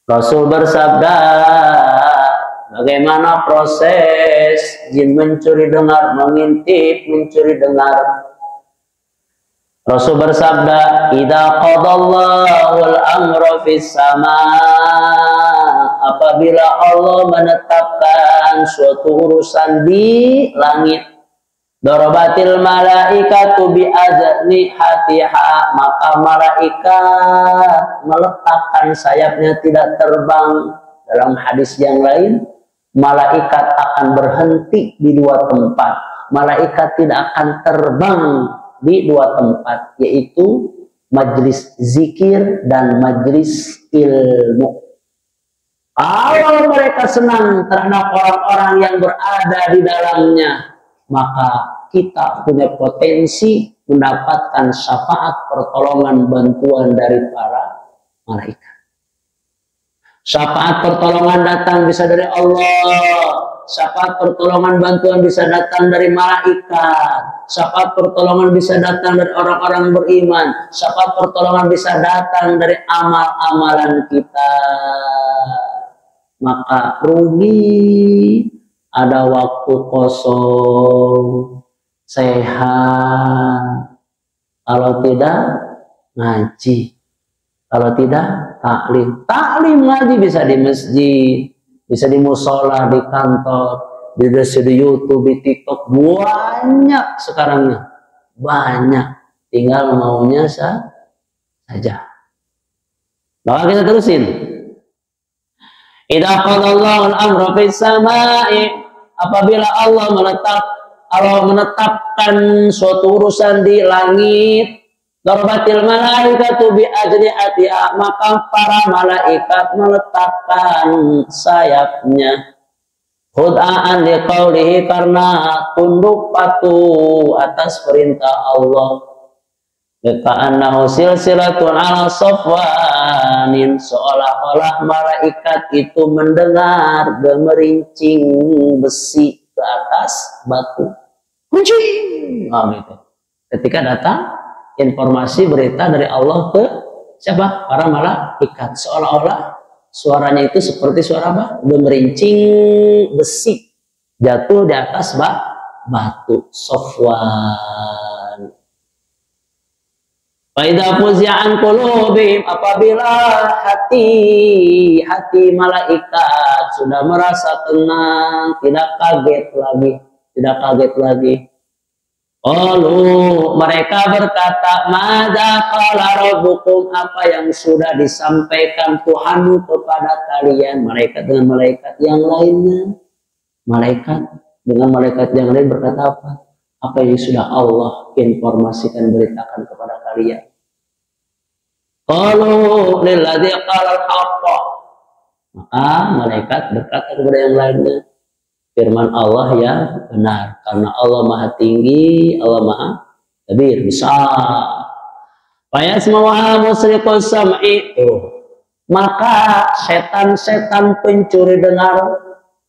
Rasul bersabda, bagaimana proses jin mencuri dengar, mengintip, mencuri dengar. Rasul bersabda, "Idza qadallahu al-amra fis sama", apabila Allah menetapkan suatu urusan di langit, darabatil malaikatu bi adni hatiha, maka malaikat meletakkan sayapnya tidak terbang. Dalam hadis yang lain, malaikat akan berhenti di dua tempat. Malaikat tidak akan terbang di dua tempat, yaitu majlis zikir dan majlis ilmu. Kalau mereka senang terhadap orang-orang yang berada di dalamnya, maka kita punya potensi mendapatkan syafaat, pertolongan, bantuan dari para malaikat. Syafaat pertolongan datang bisa dari Allah. Syafaat pertolongan bantuan bisa datang dari malaikat. Syafaat pertolongan bisa datang dari orang-orang beriman. Syafaat pertolongan bisa datang dari amal-amalan kita. Maka rugi ada waktu kosong, sehat. Kalau tidak ngaji, kalau tidak taklim. Taklim ngaji bisa di masjid, bisa di musola, di kantor, di YouTube, di TikTok, banyak sekarangnya, banyak. Tinggal maunya saja. Maka kita terusin. Idza qadallahu al-amra fis sama'i, apabila Allah menetapkan suatu urusan di langit, darbatil malaikatu bi ajnihatiha, maka para malaikat meletakkan sayapnya. Khud'an liqaulihi, karena tunduk patuh atas perintah Allah. Ka'annahu silsilatun ala safwanin, seolah-olah malaikat itu mendengar gemerincing besi ke atas batu. Kuncing. Oh, gitu. Ketika datang informasi berita dari Allah ke siapa? Para malaikat. Seolah-olah suaranya itu seperti suara apa? Gemerincing besi jatuh di atas batu. Safwan. Faidha fuzi'an qulubihim, apabila hati malaikat sudah merasa tenang, tidak kaget lagi. Mereka berkata, "Madza qala rabbukum", apa yang sudah disampaikan Tuhanmu kepada kalian. Malaikat dengan malaikat yang lainnya. Malaikat dengan malaikat yang lain berkata apa? Apa yang sudah Allah informasikan, beritakan kepada kalian. Qalu lilladzi qala al-haqq, maka malaikat berkata kepada yang lainnya, firman Allah yang benar, karena Allah Maha Tinggi, Allah Maha Kabir, besar. Fayasma'uha musriqus sam'i, maka setan-setan pencuri dengar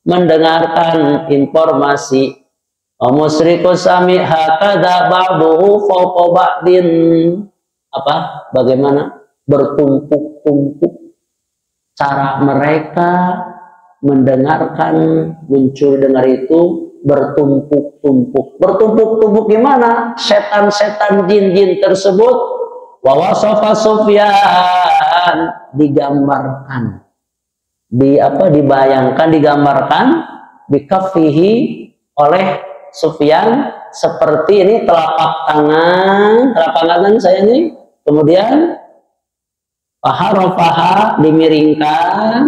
mendengarkan informasi. Musriqus sam'i hakadha ba'duhu fawqa ba'din, apa? Bagaimana? Bertumpuk-tumpuk cara mereka mendengarkan, mencuri dengar itu bertumpuk-tumpuk. Bertumpuk-tumpuk gimana? Setan-setan jin-jin tersebut, wa wasafa Sufyan, digambarkan, dibayangkan, digambarkan, bikafihi, oleh Sufyan, seperti ini telapak tangan saya ini, kemudian paha dimiringkan,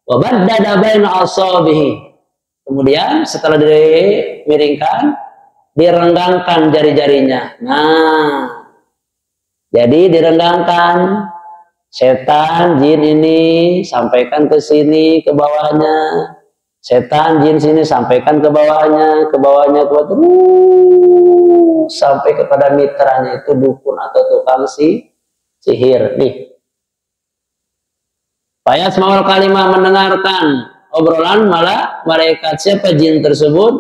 wabaddada baina asabihi, kemudian setelah dimiringkan direnggangkan jari-jarinya. Nah, jadi direnggangkan, setan jin ini sampaikan ke sini, ke bawahnya, setan jin sini sampaikan ke bawahnya, terus sampai kepada mitranya, itu dukun atau tukang sihir nih. Fayasma'ul kalimah, mendengarkan obrolan malaikat siapa jin tersebut,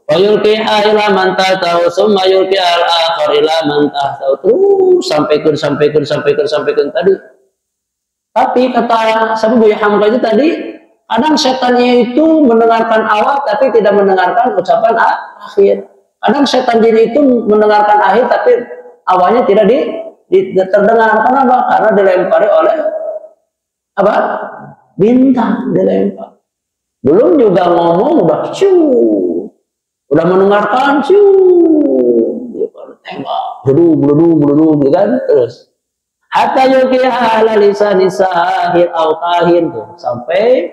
wa yulqiha ila man tahtahu summa yulqiha al-akhar ila man tahtahu, terus sampaikan tadi. Tapi kata Sabu Buya Hamka itu tadi, kadang setannya itu mendengarkan awal tapi tidak mendengarkan ucapan akhir. Kadang setan jin itu mendengarkan akhir tapi awalnya tidak terdengar. Kenapa? Karena dilempari oleh apa? Bintang dilempar. Belum juga ngomong udah udah mendengarkan dia tembak, belum kan terus. Hatta yuqiha ala lisani sahir au kahin tuh sampai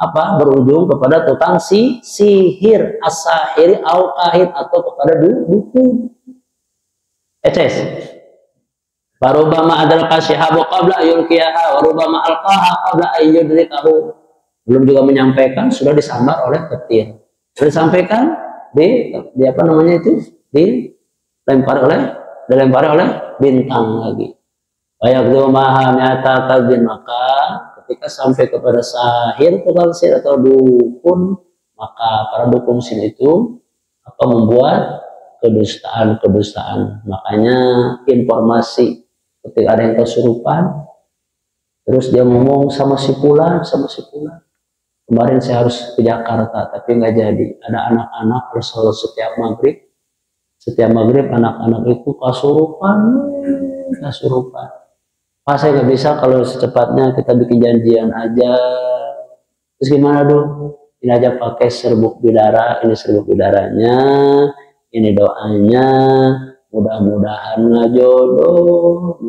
apa berujung kepada tukang sihir as-sahir au kahin atau kepada dukun. Eces. Barubama adal kasyihabu qabla yulqiha wa rubama alqaha qabla ayyudrikahu. Belum juga menyampaikan sudah disambar oleh petir. Sudah disampaikan di apa namanya itu dilempari oleh bintang lagi. Ayakdu maha nyata kadin, maka ketika sampai kepada sahir tukang sihir atau dukun, maka para dukun sihir itu akan membuat kedustaan. Makanya informasi ketika ada yang kesurupan, terus dia ngomong sama si Fulan. Kemarin saya harus ke Jakarta, tapi nggak jadi. Ada anak-anak harus setiap maghrib anak-anak itu kasurupan. Pas saya nggak bisa, kalau secepatnya kita bikin janjian aja. Terus gimana dong? Ini aja pakai serbuk bidara, ini serbuk bidaranya, ini doanya, mudah-mudahan ngajodoh,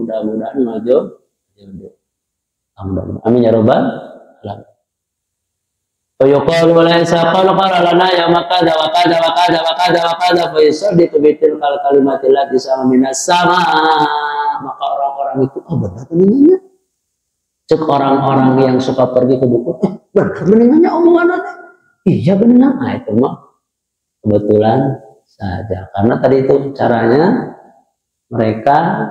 amin ya robbal alamin. Yuqalu laisa qala lana ya makada wa kada fa yusaddiqu bitil kalimatil lati sama minas sama. Maka orang-orang itu benar meninggalnya. Cek orang-orang yang suka pergi ke dukun, benar meninggalnya omongan nanti. Iya benar. Nah itu mah kebetulan saja. Karena tadi itu caranya mereka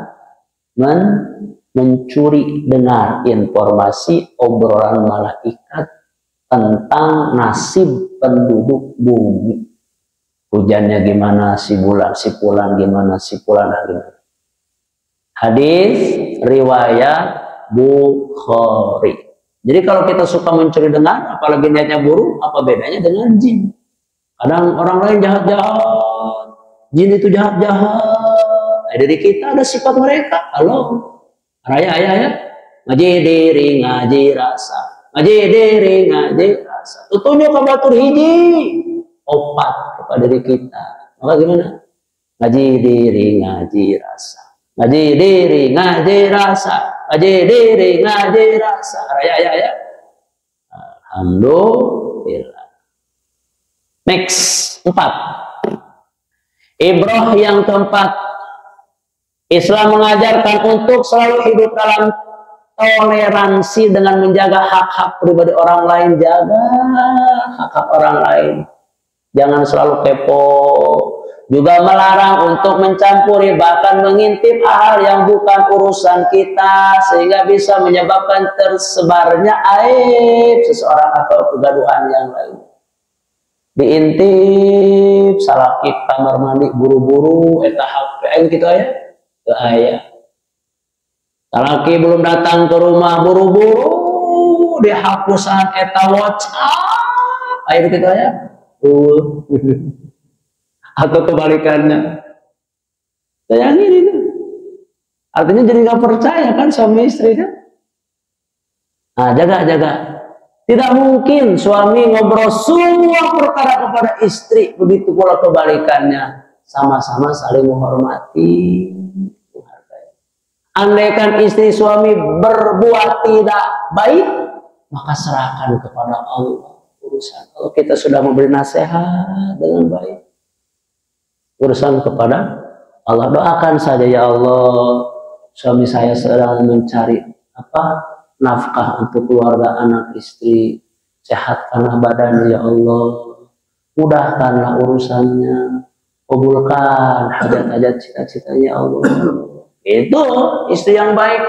mencuri dengar informasi obrolan malaikat tentang nasib penduduk bumi. Hujannya gimana, si bulan gimana. Hadis riwayat Bukhari. Jadi kalau kita suka mencuri dengar, apalagi niatnya buruk, apa bedanya dengan jin? Kadang orang lain jahat-jahat, jin itu jahat-jahat. Dari kita ada sifat mereka. Halo, ayah, ngaji diri, ngaji rasa. Ngaji rasa. Tutunya ke batur hiji opat kepada diri kita. Maka gimana? Ngaji diri, ngaji rasa. Ngaji diri, ngaji rasa. Ngaji diri, ngaji rasa. Ya. Alhamdulillah. Next 4. Ibrah yang keempat. Islam mengajarkan untuk selalu hidup dalam toleransi dengan menjaga hak-hak pribadi orang lain. Jaga hak-hak orang lain, jangan selalu kepo. Juga melarang untuk mencampuri bahkan mengintip hal yang bukan urusan kita, sehingga bisa menyebabkan tersebarnya aib seseorang atau kegaduhan yang lain. Diintip salakip kamar mandi buru-buru eta HP gitu aya. Laki belum datang ke rumah buru-buru dihapusan eta WhatsApp ayo gitu ya. Atau kebalikannya. Sayangin itu. Artinya jadi nggak percaya kan suami istri kan. Nah, jaga. Tidak mungkin suami ngobrol semua perkara kepada istri, begitu pula kebalikannya. Sama-sama saling menghormati. Andaikan istri suami berbuat tidak baik, maka serahkan kepada Allah urusan. Kalau kita sudah memberi nasihat dengan baik, urusan kepada Allah. Doakan saja, ya Allah, suami saya sedang mencari nafkah untuk keluarga anak istri, sehatkanlah badannya ya Allah, mudahkanlah urusannya, kabulkan hajat-hajat cita-citanya ya Allah. Itu istri yang baik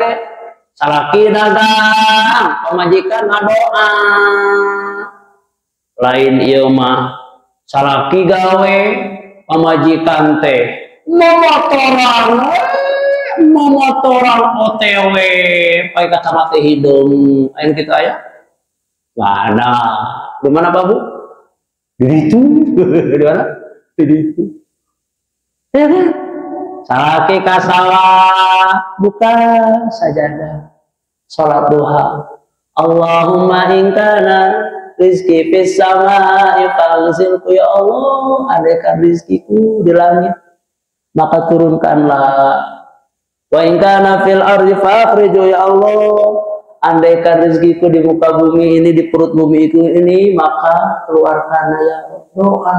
salaki dagang, pemajikan ngadoa. Lain ieu mah salaki gawe, pamajikan teh motoran memotoran OTW pakai kacamata hidung ayo gitu ayah mana di mana Pak Bu di itu di mana di itu ya kan salaki kasawah buka sajadah salat duha Allahumma ingkana rizki fis sama'i fa'zilku ya Allah andaikan rizkiku di langit maka turunkanlah wa in kana fil ardi fa'khrijo ya Allah andaikan rezekiku di muka bumi ini di perut bumi itu ini maka keluarkan ya doa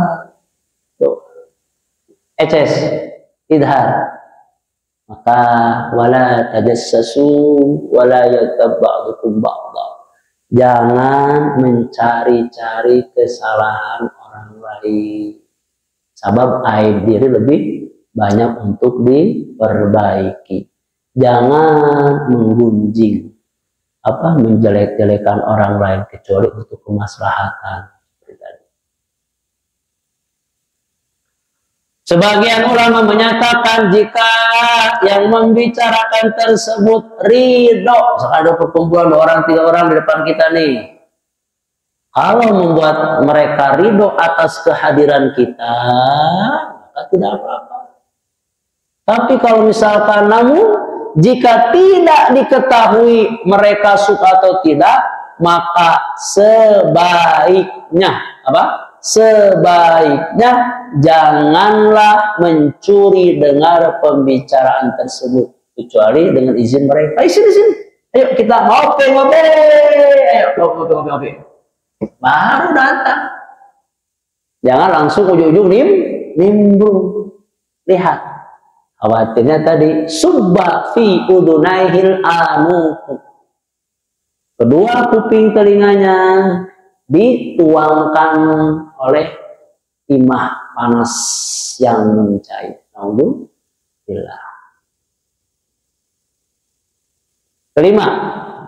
eces idhar maka wala tajassasu wala yaghtab ba'dukum ba'dha jangan mencari-cari kesalahan orang lain sabab aib diri lebih banyak untuk diperbaiki. Jangan menggunjing menjelek-jelekan orang lain kecuali untuk kemaslahatan pribadi. Sebagian ulama menyatakan jika yang membicarakan tersebut ridho, ada perkumpulan 2 orang 3 orang di depan kita nih. Kalau membuat mereka ridho atas kehadiran kita, maka tidak apa-apa. Tapi kalau misalkan namun jika tidak diketahui mereka suka atau tidak, maka sebaiknya sebaiknya janganlah mencuri dengar pembicaraan tersebut kecuali dengan izin mereka. Sini. Ayo kita ngopi. Ayo ngopi. Baru datang. Jangan langsung ujung-ujung nimbrung. Lihat. Khawatirnya tadi subba fi udunaihil anuku. Kedua kuping telinganya dituangkan oleh timah panas yang mencair. Alhamdulillah. Kelima,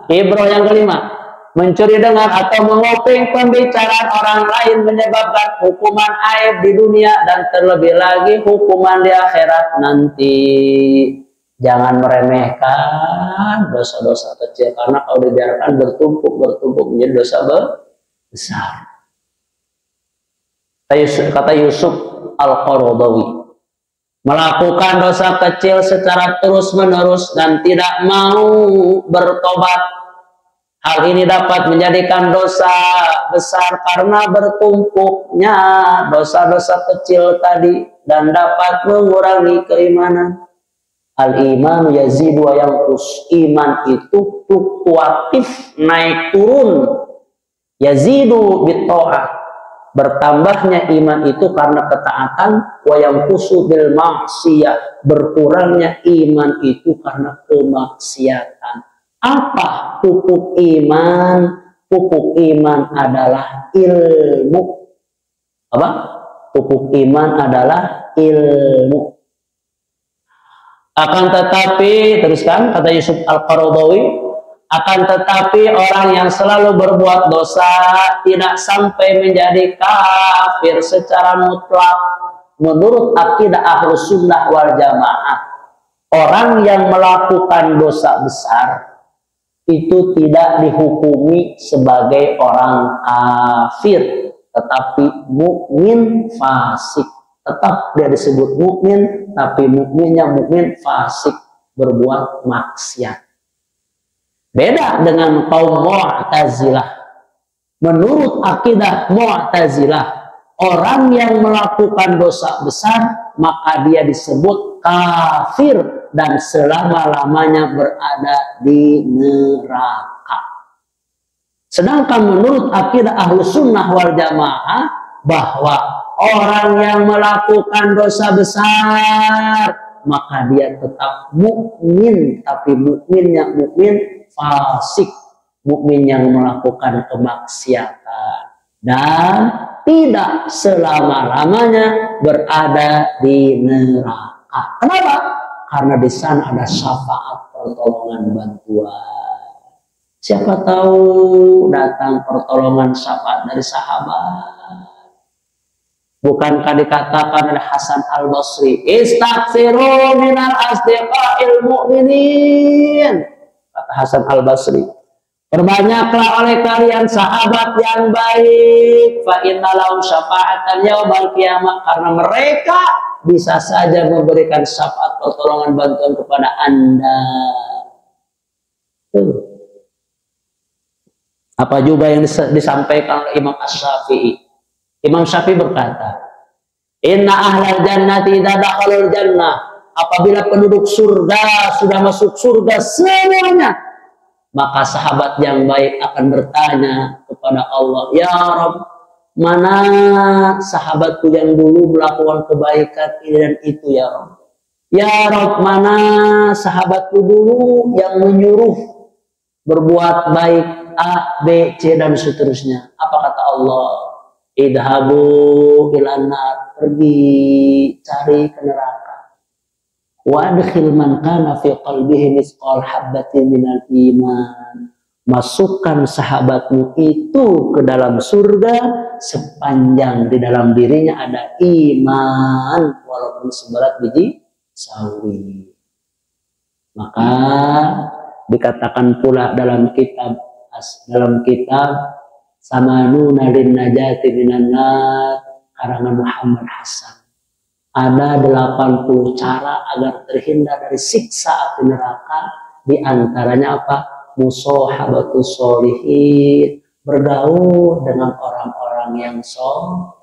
ibrah yang kelima, mencuri dengar atau menguping pembicaraan orang lain menyebabkan hukuman aib di dunia dan terlebih lagi hukuman di akhirat nanti. Jangan meremehkan dosa-dosa kecil karena kalau dibiarkan bertumpuk menjadi dosa besar. Kata Yusuf Al-Qaradawi, melakukan dosa kecil secara terus-menerus dan tidak mau bertobat, hal ini dapat menjadikan dosa besar karena bertumpuknya dosa-dosa kecil tadi dan dapat mengurangi keimanan. Al-iman yazidu wa yanqus. Iman itu fluktuatif, naik turun. Yazidu bitta'ah. Bertambahnya iman itu karena ketaatan, wa yanqusu bil ma'siyah. Berkurangnya iman itu karena kemaksiatan. Apa pupuk iman? Pupuk iman adalah ilmu. Apa? Pupuk iman adalah ilmu. Akan tetapi, teruskan kata Yusuf Al-Qaradawi, akan tetapi orang yang selalu berbuat dosa tidak sampai menjadi kafir secara mutlak menurut akidah Ahlus Sunnah wal Jamaah. Orang yang melakukan dosa besar itu tidak dihukumi sebagai orang kafir, tetapi mukmin fasik. Tetap dia disebut mukmin, tapi mukminnya mukmin fasik, berbuat maksiat. Beda dengan kaum Mu'tazilah. Menurut akidah Mu'tazilah, orang yang melakukan dosa besar maka dia disebut kafir dan selama-lamanya berada di neraka. Sedangkan menurut akidah Ahlus Sunnah wal Jamaah bahwa orang yang melakukan dosa besar maka dia tetap mukmin, tapi mukminnya mukmin fasik, mukmin yang melakukan kemaksiatan dan tidak selama-lamanya berada di neraka. Kenapa? Karena di sana ada syafaat, pertolongan, bantuan. Siapa tahu datang pertolongan syafaat dari sahabat. Bukankah dikatakan oleh Hasan Al-Basri, istaghfiru minal asdiqa'il mu'minin. Kata Hasan Al-Basri, perbanyaklah oleh kalian sahabat yang baik, fa innalahum syafa'atan yaumal qiyamah, karena mereka bisa saja memberikan syafaat pertolongan bantuan kepada Anda. Tuh. Apa juga yang disampaikan oleh Imam Asy-Syafi'i. Imam Syafi'i berkata, inna ahlal jannati idza dakhalul jannah, apabila penduduk surga sudah masuk surga semuanya, maka sahabat yang baik akan bertanya kepada Allah, ya Rabb, mana sahabatku yang dulu melakukan kebaikan ini dan itu ya Rabb. Ya Rabb, mana sahabatku dulu yang menyuruh berbuat baik A, B, C dan seterusnya. Apa kata Allah? Idhabu ilanar, pergi cari ke neraka. Wa adkhil man kana fi qalbihi mithqal habbatin minal iman. Masukkan sahabatmu itu ke dalam surga sepanjang di dalam dirinya ada iman, walaupun seberat biji sawi. Maka dikatakan pula dalam kitab Samanuna lin najati minan nar karangan Muhammad Hasan, ada 80 cara agar terhindar dari siksa api neraka. Di antaranya apa? Musahabatus sholihin, bergaul dengan orang-orang yang soleh.